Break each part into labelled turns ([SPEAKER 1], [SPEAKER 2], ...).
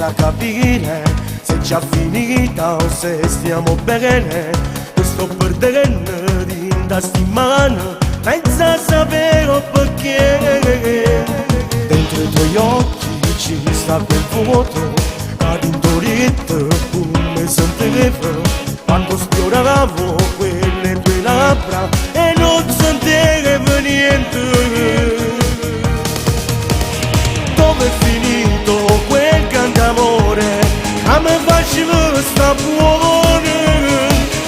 [SPEAKER 1] senza capire se già finita o se stiamo bene. Ti sto perdendo di stimare senza sapere perché. Dentro i tuoi occhi ci sta quel vuoto che intorito come sentiva quando sfioravo quelle tue labbra e non sentivo niente. Dove è finito quel grande amore che mi faceva sta buone?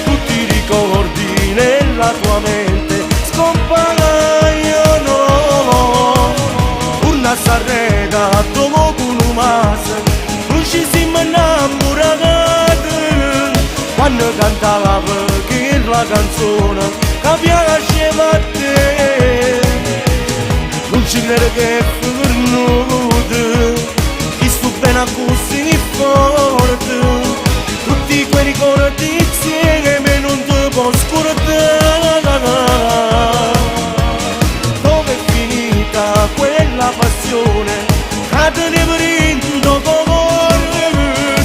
[SPEAKER 1] Tutti i ricordi nella tua mente scompaiono. Una sarreda dopo un mese non ci siamo innamorati quando cantava quella canzone che piaceva a te. Non ci credo che è venuto, ti sto bene così forte, tutti quei ricordi insieme non ti posso scordare. Dove è finita quella passione che tenevo dentro cuore?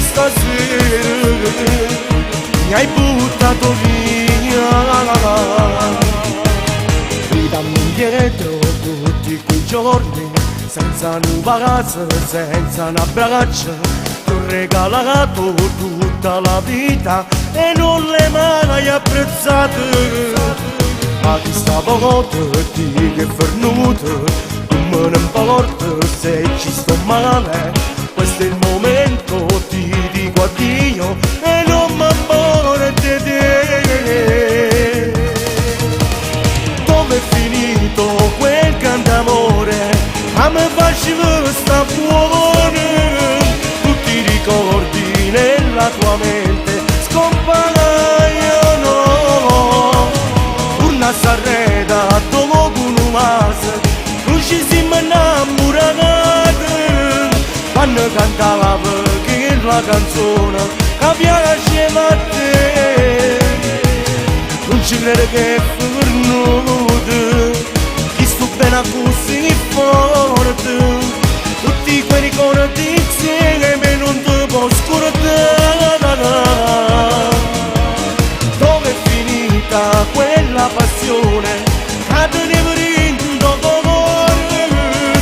[SPEAKER 1] Stasera mi hai buttato via. Ridammi indietro tutti quei giorni, senza una casa, senza un abbraccio. Ti ho regalato tutta la vita e non l'hai mai apprezzata. Ma chi stava con te, che è venuto, non me ne importa se ci sto male. Questo è il momento, ti dico addio e non mi importa di te. Dove è finito quel grande amore che mi faceva sta buone? Tutti i ricordi nella tua mente scompaiono. Una sarreda dopo un mese non ci siamo innamorati quando cantava quella canzone che piaceva a te. Non ci credo che è venuto, ti sto bene così forte, tutti quei ricordi insieme non ti posso scordare. Dove è finita quella passione che tenevo dentro cuore?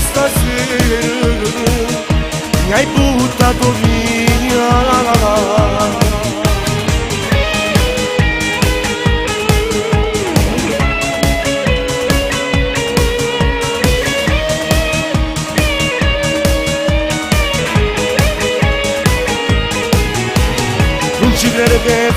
[SPEAKER 1] Stasera mi hai buttato via. Non ci credo che è